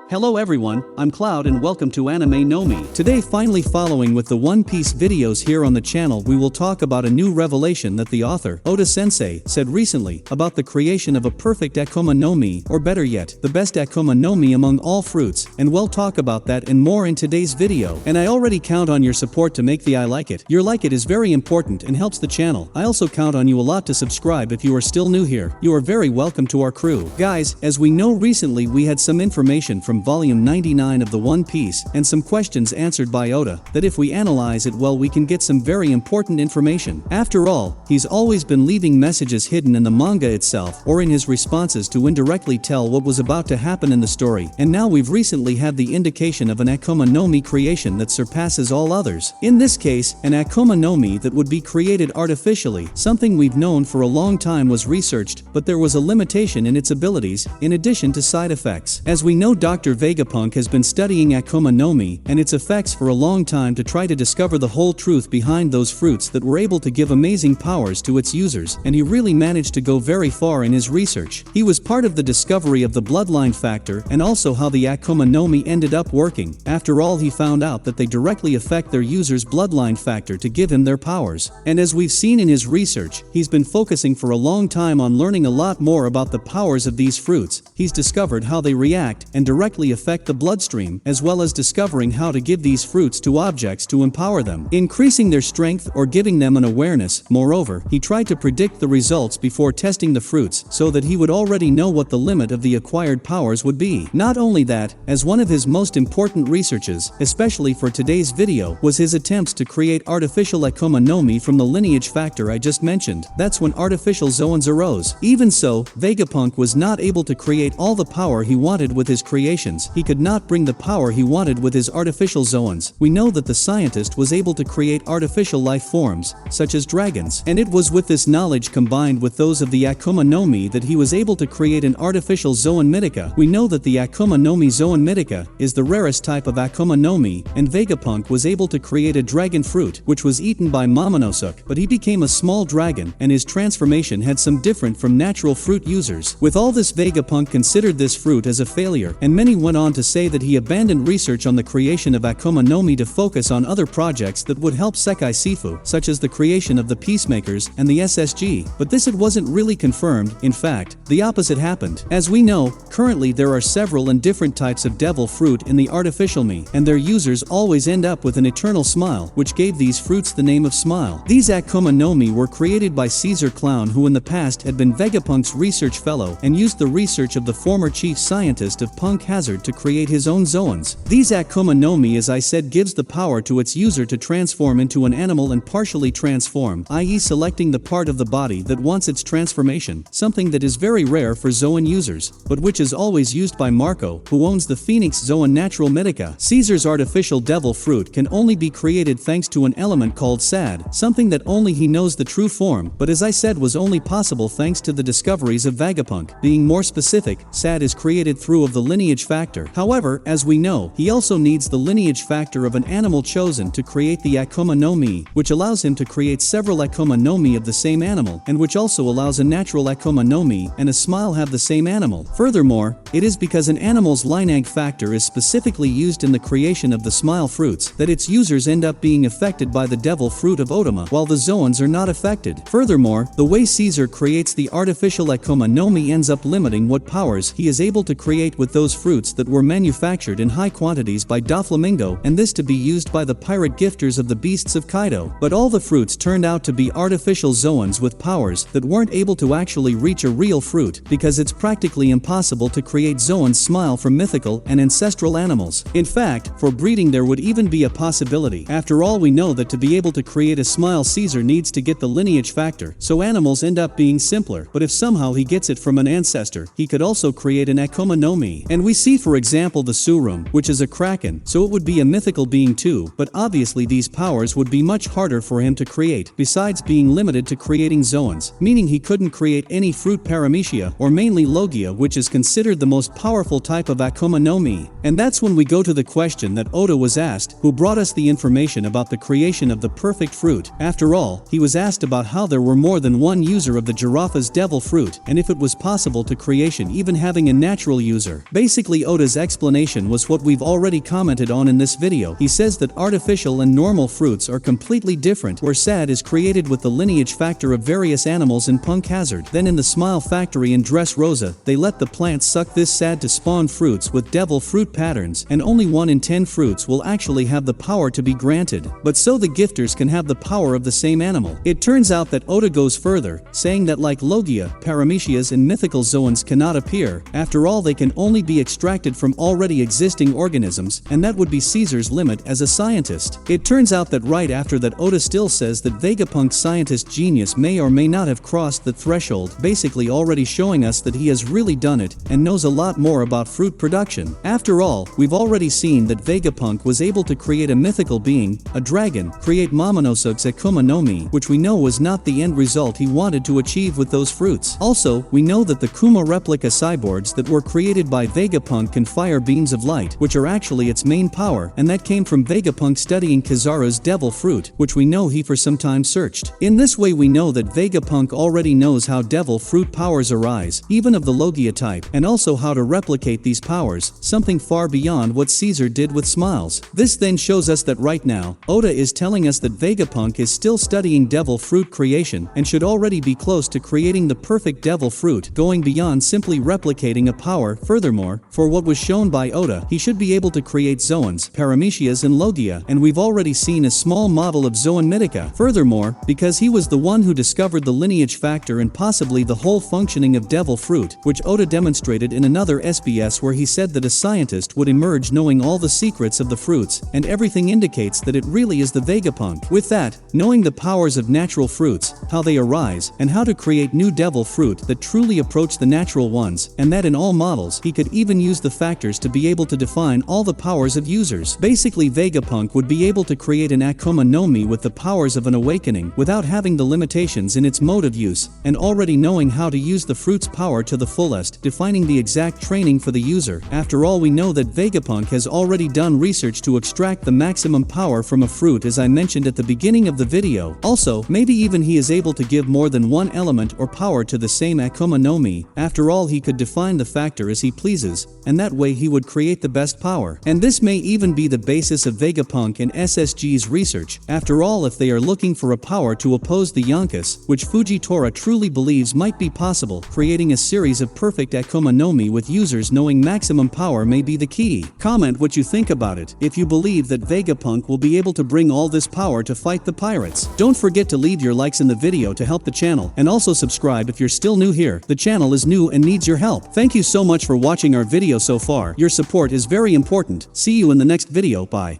Hello everyone, I'm Cloud and welcome to Anime no Mi. Today, finally following with the One Piece videos here on the channel, we will talk about a new revelation that the author, Oda-sensei, said recently about the creation of a perfect Akuma no Mi, or better yet, the best Akuma no Mi among all fruits, and we'll talk about that and more in today's video. And I already count on your support to make the I like it. Your like it is very important and helps the channel. I also count on you a lot to subscribe if you are still new here. You are very welcome to our crew. Guys, as we know, recently we had some information from Volume 99 of the One Piece, and some questions answered by Oda, that if we analyze it well we can get some very important information. After all, he's always been leaving messages hidden in the manga itself, or in his responses to indirectly tell what was about to happen in the story, and now we've recently had the indication of an Akuma no Mi creation that surpasses all others. In this case, an Akuma no Mi that would be created artificially, something we've known for a long time was researched, but there was a limitation in its abilities, in addition to side effects. As we know, Dr. Vegapunk has been studying Akuma no Mi and its effects for a long time to try to discover the whole truth behind those fruits that were able to give amazing powers to its users, and he really managed to go very far in his research. He was part of the discovery of the bloodline factor and also how the Akuma no Mi ended up working. After all, he found out that they directly affect their users' bloodline factor to give him their powers. And as we've seen in his research, he's been focusing for a long time on learning a lot more about the powers of these fruits. He's discovered how they react and directly affect the bloodstream, as well as discovering how to give these fruits to objects to empower them, increasing their strength or giving them an awareness. Moreover, he tried to predict the results before testing the fruits, so that he would already know what the limit of the acquired powers would be. Not only that, as one of his most important researches, especially for today's video, was his attempts to create artificial Akuma no Mi from the lineage factor I just mentioned. That's when artificial Zoans arose. Even so, Vegapunk was not able to create all the power he wanted with his creations. He could not bring the power he wanted with his artificial Zoans. We know that the scientist was able to create artificial life forms, such as dragons, and it was with this knowledge combined with those of the Akuma no Mi that he was able to create an artificial Zoan Mythica. We know that the Akuma no Mi Zoan Mythica is the rarest type of Akuma no Mi, and Vegapunk was able to create a dragon fruit, which was eaten by Momonosuke, but he became a small dragon, and his transformation had some different from natural fruit users. With all this, Vegapunk considered this fruit as a failure, and many went on to say that he abandoned research on the creation of Akuma no Mi to focus on other projects that would help Sekai Sifu, such as the creation of the Peacemakers and the SSG. But this it wasn't really confirmed. In fact, the opposite happened. As we know, currently there are several and different types of devil fruit in the artificial Mi, and their users always end up with an eternal smile, which gave these fruits the name of Smile. These Akuma no Mi were created by Caesar Clown, who in the past had been Vegapunk's research fellow and used the research of the former chief scientist of Punk Hazard to create his own Zoans. These Akuma no Mi, as I said, gives the power to its user to transform into an animal and partially transform, i.e. selecting the part of the body that wants its transformation, something that is very rare for Zoan users, but which is always used by Marco, who owns the Phoenix Zoan Natural Mythica. Caesar's artificial devil fruit can only be created thanks to an element called Sad, something that only he knows the true form, but as I said was only possible thanks to the discoveries of Vegapunk. Being more specific, Sad is created through of the lineage factor. However, as we know, he also needs the lineage factor of an animal chosen to create the Akuma no Mi, which allows him to create several Akuma no Mi of the same animal, and which also allows a natural Akuma no Mi and a Smile have the same animal. Furthermore, it is because an animal's lineage factor is specifically used in the creation of the Smile fruits that its users end up being affected by the devil fruit of Otama, while the Zoans are not affected. Furthermore, the way Caesar creates the artificial Akuma no Mi ends up limiting what powers he is able to create with those fruits that were manufactured in high quantities by Doflamingo, and this to be used by the pirate gifters of the beasts of Kaido. But all the fruits turned out to be artificial Zoans with powers that weren't able to actually reach a real fruit, because it's practically impossible to create Zoans Smile from mythical and ancestral animals. In fact, for breeding there would even be a possibility. After all, we know that to be able to create a Smile, Caesar needs to get the lineage factor, so animals end up being simpler. But if somehow he gets it from an ancestor, he could also create an Akuma no Mi. And we see, for example, the Surum, which is a kraken, so it would be a mythical being too, but obviously these powers would be much harder for him to create, besides being limited to creating Zoans, meaning he couldn't create any fruit Paramecia, or mainly Logia, which is considered the most powerful type of Akuma no Mi. And that's when we go to the question that Oda was asked, who brought us the information about the creation of the perfect fruit. After all, he was asked about how there were more than one user of the Giraffe's devil fruit, and if it was possible to creation even having a natural user. Basically, Basically, Oda's explanation was what we've already commented on in this video. He says that artificial and normal fruits are completely different, where sad is created with the lineage factor of various animals in Punk Hazard. Then in the Smile Factory in Dressrosa, they let the plants suck this sad to spawn fruits with devil fruit patterns, and only 1 in 10 fruits will actually have the power to be granted. But so the gifters can have the power of the same animal. It turns out that Oda goes further, saying that like Logia, Paramecias and mythical zoans cannot appear. After all, they can only be extracted from already existing organisms, and that would be Caesar's limit as a scientist. It turns out that right after that, Oda still says that Vegapunk's scientist genius may or may not have crossed the threshold, basically already showing us that he has really done it and knows a lot more about fruit production. After all, we've already seen that Vegapunk was able to create a mythical being, a dragon, create Momonosuke's Akuma no Mi, which we know was not the end result he wanted to achieve with those fruits. Also, we know that the Kuma replica cyborgs that were created by Vegapunk can fire beams of light, which are actually its main power, and that came from Vegapunk studying Kizaru's devil fruit, which we know he for some time searched. In this way we know that Vegapunk already knows how devil fruit powers arise, even of the Logia type, and also how to replicate these powers, something far beyond what Caesar did with Smiles. This then shows us that right now, Oda is telling us that Vegapunk is still studying devil fruit creation, and should already be close to creating the perfect devil fruit, going beyond simply replicating a power. Furthermore, for what was shown by Oda, he should be able to create zoans, Paramecias and Logia, and we've already seen a small model of Zoan Mythica. Furthermore, because he was the one who discovered the lineage factor and possibly the whole functioning of devil fruit, which Oda demonstrated in another SBS where he said that a scientist would emerge knowing all the secrets of the fruits, and everything indicates that it really is the Vegapunk. With that, knowing the powers of natural fruits, how they arise, and how to create new devil fruit that truly approach the natural ones, and that in all models, he could even use the factors to be able to define all the powers of users. Basically, Vegapunk would be able to create an Akuma no Mi with the powers of an awakening, without having the limitations in its mode of use, and already knowing how to use the fruit's power to the fullest, defining the exact training for the user. After all, we know that Vegapunk has already done research to extract the maximum power from a fruit, as I mentioned at the beginning of the video. Also, maybe even he is able to give more than one element or power to the same Akuma no Mi. After all, he could define the factor as he pleases, and that way he would create the best power. And this may even be the basis of Vegapunk and SSG's research. After all, if they are looking for a power to oppose the Yonkus, which Fujitora truly believes might be possible, creating a series of perfect Akuma no Mi with users knowing maximum power may be the key. Comment what you think about it, if you believe that Vegapunk will be able to bring all this power to fight the pirates. Don't forget to leave your likes in the video to help the channel, and also subscribe if you're still new here. The channel is new and needs your help. Thank you so much for watching our video so far. Your support is very important. See you in the next video. Bye.